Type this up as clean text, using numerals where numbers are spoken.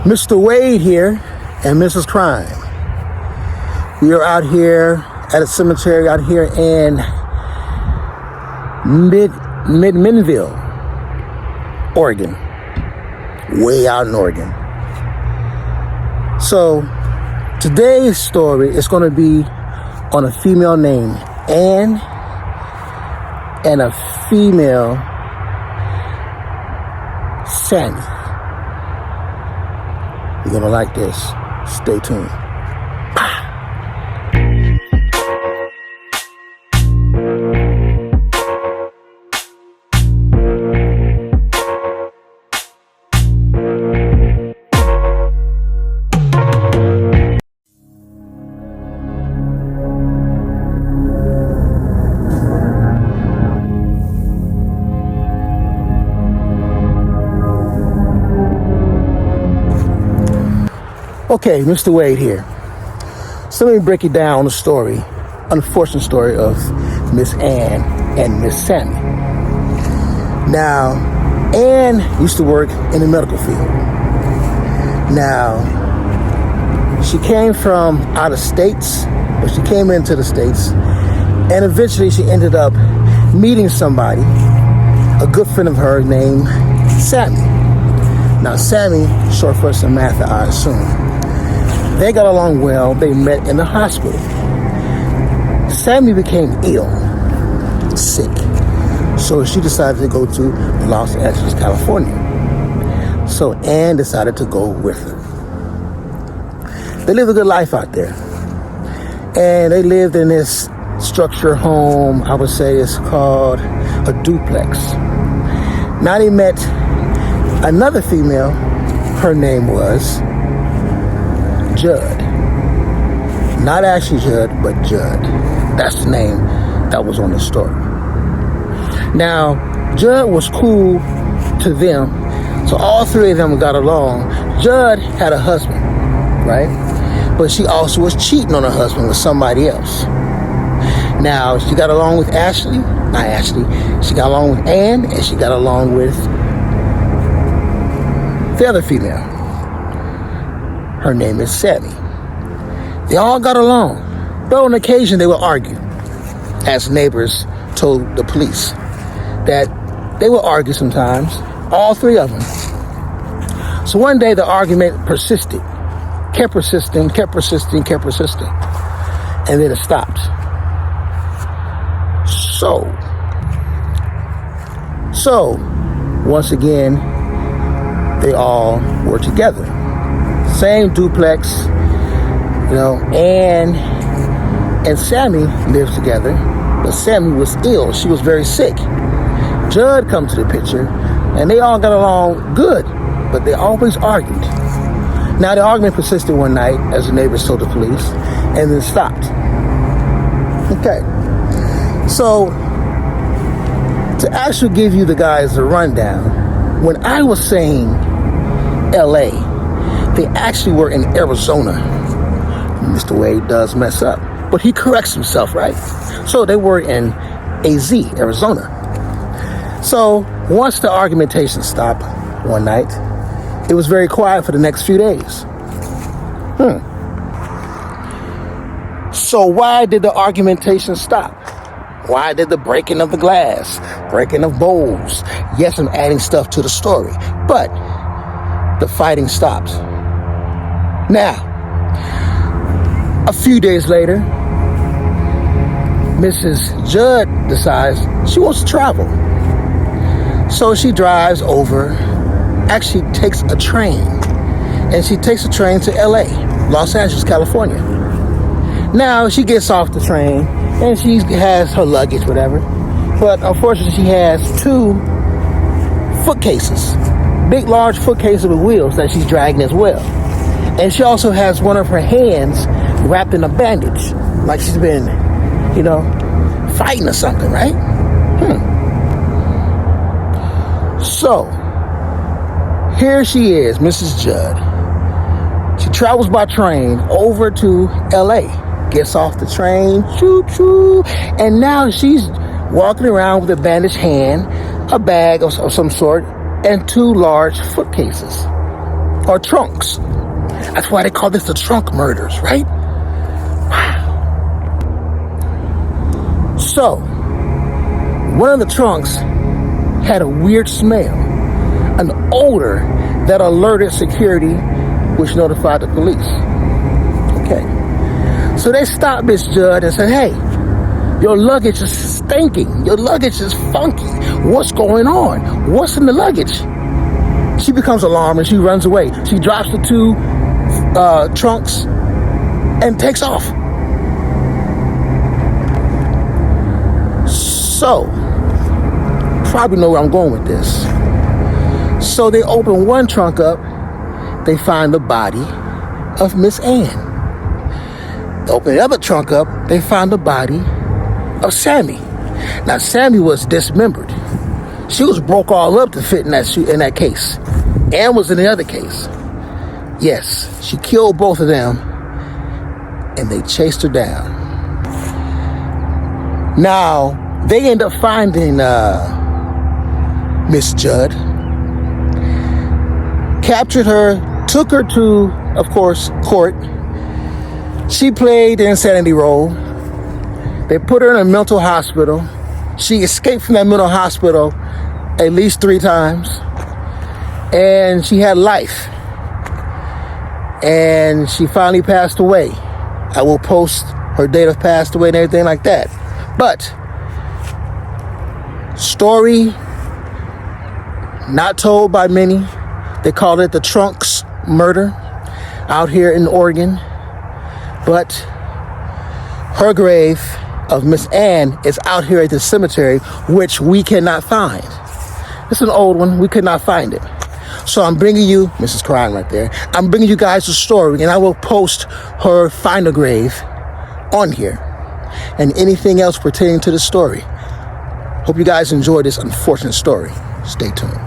Mr. Wade here and Mrs. Crime. We are out here at a cemetery out here in Minville, Oregon. Way out in Oregon. So today's story is going to be on a female named Anne and a female Sandy. You're gonna like this. Stay tuned. Okay, Mr. Wade here. So let me break it down the story, unfortunate story of Miss Anne and Miss Sammy. Now, Anne used to work in the medical field. Now, she came from out of states, but she came into the States, and eventually she ended up meeting somebody, a good friend of hers named Sammy. Now, Sammy, short for Samantha, I assume. They got along well. They met in the hospital. Sammy became ill, sick. So she decided to go to Los Angeles, California. So Anne decided to go with her. They lived a good life out there. And they lived in this structure home, I would say it's called a duplex. Now they met another female. Her name was Judd. Not Ashley Judd, but Judd. That's the name that was on the story. Now, Judd was cool to them, so all three of them got along. Judd had a husband, right? But she also was cheating on her husband with somebody else. Now, she got along with Ashley, not Ashley, she got along with Anne, and she got along with the other female. Her name is Sammy. They all got along, but on occasion they would argue, as neighbors told the police, that they would argue sometimes, all three of them. So one day the argument persisted, kept persisting, and then it stopped. So once again, they all were together. Same duplex, Anne and Sammy lived together, but Sammy was ill. She was very sick. Judd come to the picture, and they all got along good, but they always argued. Now, the argument persisted one night, as the neighbors told the police, and then stopped. Okay. So, to actually give you the guys a rundown, when I was saying LA, they actually were in Arizona. Mr. Wade does mess up, but he corrects himself, right? So they were in AZ, Arizona. So once the argumentation stopped one night, it was very quiet for the next few days. So why did the argumentation stop? Why did the breaking of the glass, breaking of bowls? Yes, I'm adding stuff to the story, but the fighting stopped. Now, a few days later, Mrs. Judd decides she wants to travel. So she drives over, actually takes a train, and she takes a train to LA, Los Angeles, California. Now, she gets off the train, and she has her luggage, whatever, but unfortunately she has two foot cases, big, large foot cases with wheels that she's dragging as well. And she also has one of her hands wrapped in a bandage, like she's been, fighting or something, right? So So, here she is, Mrs. Judd. She travels by train over to LA, gets off the train, choo-choo, and now she's walking around with a bandaged hand, a bag of some sort, and 2 large footcases, or trunks. That's why they call this the trunk murders, right? Wow. So, one of the trunks had a weird smell, an odor that alerted security, which notified the police. Okay. So they stopped Miss Judd and said, hey, your luggage is stinking. Your luggage is funky. What's going on? What's in the luggage? She becomes alarmed and she runs away. She drops the 2 trunks and takes off. So, probably know where I'm going with this. So they open one trunk up. They find the body of Miss Ann. They open the other trunk up. They find the body of Sammy. Now, Sammy was dismembered. She was broke all up to fit in that case. Ann was in the other case. Yes, she killed both of them, and they chased her down. Now, they end up finding Miss Judd, captured her, took her to, of course, court. She played the insanity role. They put her in a mental hospital. She escaped from that mental hospital at least 3 times. And she had life. And she finally passed away. I will post her date of passed away and everything like that. But, story not told by many. They called it the Trunks murder out here in Oregon. But her grave of Miss Ann is out here at the cemetery, which we cannot find. It's an old one. We could not find it. So I'm bringing you, Mrs. Crying right there, I'm bringing you guys the story, and I will post her final grave on here and anything else pertaining to the story. Hope you guys enjoy this unfortunate story. Stay tuned.